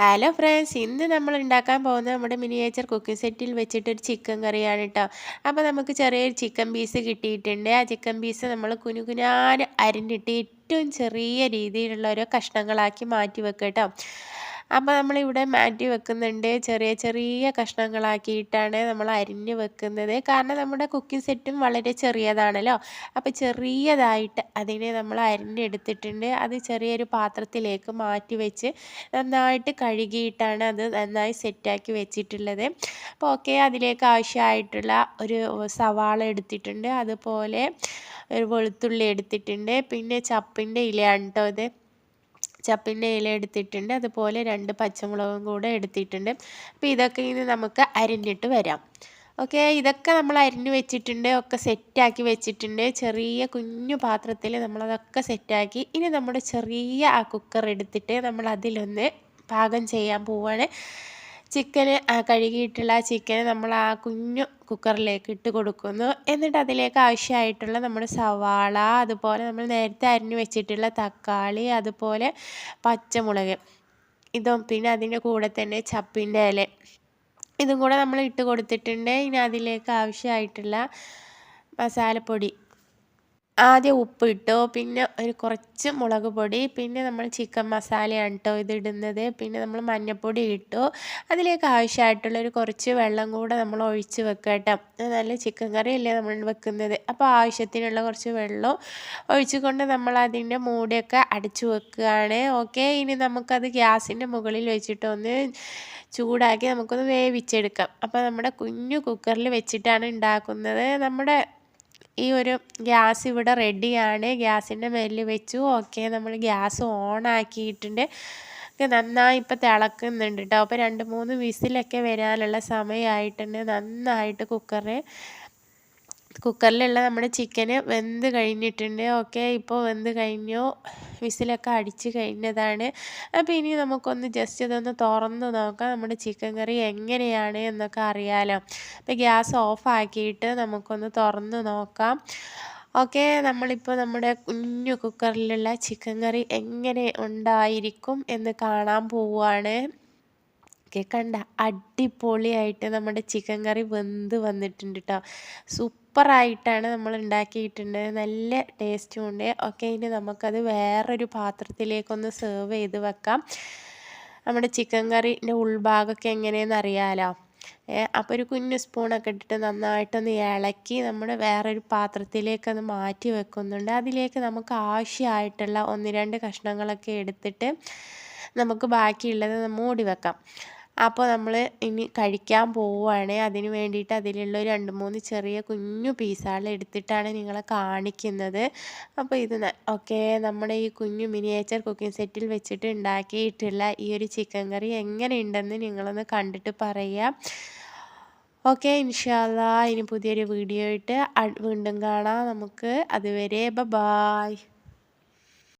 Hello friends, ഇന്ന് നമ്മൾ ഉണ്ടാക്കാൻ പോകുന്നത് നമ്മുടെ മിനിയേച്ചർ കുക്കിംഗ് സെറ്റിൽ വെച്ചിട്ടൊരു ചിക്കൻ കറിയാണ് കേട്ടോ. അപ്പോൾ നമുക്ക് ചെറിയൊരു ചിക്കൻ പീസ് കിട്ടിയിട്ടുണ്ട്. ആ ചിക്കൻ പീസ് നമ്മൾ കുനുകുനാന് അരിഞ്ഞിട്ട് ഏറ്റവും ചെറിയ രീതിയിലുള്ള ഓരോ കഷ്ണങ്ങളാക്കി മാറ്റി വെക്കുക കേട്ടോ. അപ്പോൾ നമ്മളിവിടെ മാറ്റി വെക്കുന്നുണ്ട്. ചെറിയ ചെറിയ കഷ്ണങ്ങളാക്കിയിട്ടാണ് നമ്മൾ അരിഞ്ഞ് വെക്കുന്നത്. കാരണം നമ്മുടെ കുക്കിംഗ് സെറ്റും വളരെ ചെറിയതാണല്ലോ. അപ്പോൾ ചെറിയതായിട്ട് അതിനെ നമ്മൾ അരിഞ്ഞെടുത്തിട്ടുണ്ട്. അത് ചെറിയൊരു പാത്രത്തിലേക്ക് മാറ്റി വെച്ച് നന്നായിട്ട് കഴുകിയിട്ടാണ് അത് നന്നായി സെറ്റാക്കി വെച്ചിട്ടുള്ളത്. അപ്പോൾ ഓക്കെ, അതിലേക്ക് ആവശ്യമായിട്ടുള്ള ഒരു സവാള എടുത്തിട്ടുണ്ട്, അതുപോലെ ഒരു വെളുത്തുള്ളി എടുത്തിട്ടുണ്ട്, പിന്നെ ചപ്പിൻ്റെ ഇലയാണ് കേട്ടോ ഇത്. ചപ്പിൻ്റെ ഇല എടുത്തിട്ടുണ്ട്, അതുപോലെ 2 പച്ചമുളകും കൂടെ എടുത്തിട്ടുണ്ട്. അപ്പോൾ ഇതൊക്കെ ഇനി നമുക്ക് അരിഞ്ഞിട്ട് വരാം. ഓക്കെ, ഇതൊക്കെ നമ്മൾ അരിഞ്ഞു വെച്ചിട്ടുണ്ട്, ഒക്കെ സെറ്റാക്കി വെച്ചിട്ടുണ്ട്. ചെറിയ കുഞ്ഞു പാത്രത്തിൽ നമ്മളതൊക്കെ സെറ്റാക്കി. ഇനി നമ്മുടെ ചെറിയ ആ കുക്കർ എടുത്തിട്ട് നമ്മൾ അതിലൊന്ന് പാകം ചെയ്യാൻ പോവുകയാണ്. ചിക്കന് കഴുകിയിട്ടുള്ള ആ ചിക്കന് നമ്മൾ ആ കുഞ്ഞു കുക്കറിലേക്ക് ഇട്ട് കൊടുക്കുന്നു. എന്നിട്ട് അതിലേക്ക് ആവശ്യമായിട്ടുള്ള നമ്മുടെ സവാള, അതുപോലെ നമ്മൾ നേരത്തെ അരിഞ്ഞു വെച്ചിട്ടുള്ള തക്കാളി, അതുപോലെ പച്ചമുളക്, ഇതും പിന്നെ അതിൻ്റെ കൂടെ തന്നെ ചപ്പിൻ്റെ ഇല, ഇതും കൂടെ നമ്മൾ ഇട്ട് കൊടുത്തിട്ടുണ്ട്. ഇനി അതിലേക്ക് ആവശ്യമായിട്ടുള്ള മസാലപ്പൊടി, ആദ്യം ഉപ്പ് ഇട്ടു, പിന്നെ ഒരു കുറച്ച് മുളക് പൊടി, പിന്നെ നമ്മൾ ചിക്കൻ മസാലയാണ് കേട്ടോ ഇതിടുന്നത്, പിന്നെ നമ്മൾ മഞ്ഞൾപ്പൊടി ഇട്ടു. അതിലേക്ക് ആവശ്യമായിട്ടുള്ള ഒരു കുറച്ച് വെള്ളം കൂടെ നമ്മൾ ഒഴിച്ച് വെക്കുക കേട്ടോ. നല്ല ചിക്കൻ കറിയല്ലേ നമ്മൾ വെക്കുന്നത്, അപ്പോൾ ആവശ്യത്തിനുള്ള കുറച്ച് വെള്ളം ഒഴിച്ചുകൊണ്ട് നമ്മൾ അതിൻ്റെ മൂടിയൊക്കെ അടച്ചു വെക്കുകയാണ്. ഓക്കെ, ഇനി നമുക്കത് ഗ്യാസിൻ്റെ മുകളിൽ വെച്ചിട്ടൊന്ന് ചൂടാക്കി നമുക്കൊന്ന് വേവിച്ചെടുക്കാം. അപ്പോൾ നമ്മുടെ കുഞ്ഞു കുക്കറിൽ വെച്ചിട്ടാണ് ഉണ്ടാക്കുന്നത്. നമ്മുടെ ഈ ഒരു ഗ്യാസ് ഇവിടെ റെഡിയാണ്. ഗ്യാസിൻ്റെ മേലിൽ വെച്ചു. ഓക്കെ, നമ്മൾ ഗ്യാസ് ഓൺ ആക്കിയിട്ടുണ്ട്. നന്നായി ഇപ്പോൾ തിളക്കുന്നുണ്ട് കേട്ടോ. അപ്പോൾ 2-3 വിസിലൊക്കെ വരാനുള്ള സമയമായിട്ടുണ്ട്. നന്നായിട്ട് കുക്കറിലുള്ള നമ്മുടെ ചിക്കന് വെന്ത് കഴിഞ്ഞിട്ടുണ്ട്. ഓക്കെ, ഇപ്പോൾ വെന്ത് കഴിഞ്ഞു, വിസിലൊക്കെ അടിച്ച് കഴിഞ്ഞതാണ്. അപ്പോൾ ഇനി നമുക്കൊന്ന് ജസ്റ്റ് ഇതൊന്ന് തുറന്ന് നോക്കാം, നമ്മുടെ ചിക്കൻ കറി എങ്ങനെയാണ് എന്നൊക്കെ അറിയാലോ. അപ്പോൾ ഗ്യാസ് ഓഫ് ആക്കിയിട്ട് നമുക്കൊന്ന് തുറന്ന് നോക്കാം. ഓക്കെ, നമ്മളിപ്പോൾ നമ്മുടെ കുഞ്ഞു കുക്കറിലുള്ള ചിക്കൻ കറി എങ്ങനെ ഉണ്ടായിരിക്കും എന്ന് കാണാൻ പോവുകയാണ്. ഓക്കെ, കണ്ട അടിപൊളിയായിട്ട് നമ്മുടെ ചിക്കൻ കറി വെന്ത് വന്നിട്ടുണ്ട് കേട്ടോ. സൂപ്പറായിട്ടാണ് നമ്മൾ ഉണ്ടാക്കിയിട്ടുണ്ട്, നല്ല ടേസ്റ്റും ഉണ്ട്. ഓക്കെ, ഇനി നമുക്കത് വേറൊരു പാത്രത്തിലേക്കൊന്ന് സെർവ് ചെയ്ത് വെക്കാം. നമ്മുടെ ചിക്കൻ കറിൻ്റെ ഉൾഭാഗമൊക്കെ എങ്ങനെയെന്ന് അറിയാലോ. അപ്പോൾ ഒരു കുഞ്ഞു സ്പൂണൊക്കെ ഇട്ടിട്ട് നന്നായിട്ടൊന്ന് ഇളക്കി നമ്മൾ വേറൊരു പാത്രത്തിലേക്കൊന്ന് മാറ്റി വെക്കുന്നുണ്ട്. അതിലേക്ക് നമുക്ക് ആവശ്യമായിട്ടുള്ള 1-2 കഷ്ണങ്ങളൊക്കെ എടുത്തിട്ട് നമുക്ക് ബാക്കിയുള്ളത് മൂടി വെക്കാം. അപ്പോൾ നമ്മൾ ഇനി കഴിക്കാൻ പോവുകയാണ്. അതിന് വേണ്ടിയിട്ട് അതിലുള്ള 2-3 ചെറിയ കുഞ്ഞു പീസുകൾ എടുത്തിട്ടാണ് നിങ്ങളെ കാണിക്കുന്നത്. അപ്പോൾ ഇത് ഓക്കെ, നമ്മുടെ ഈ കുഞ്ഞു മിനിയേച്ചർ കുക്കിംഗ് സെറ്റിൽ വെച്ചിട്ട് ഉണ്ടാക്കിയിട്ടുള്ള ഈ ഒരു ചിക്കൻ കറി എങ്ങനെയുണ്ടെന്ന് നിങ്ങളൊന്ന് കണ്ടിട്ട് പറയുക. ഓക്കെ, ഇൻഷാ അല്ലാ ഇനി പുതിയൊരു വീഡിയോ ആയിട്ട് വീണ്ടും കാണാം നമുക്ക്. അതുവരെ ബൈ.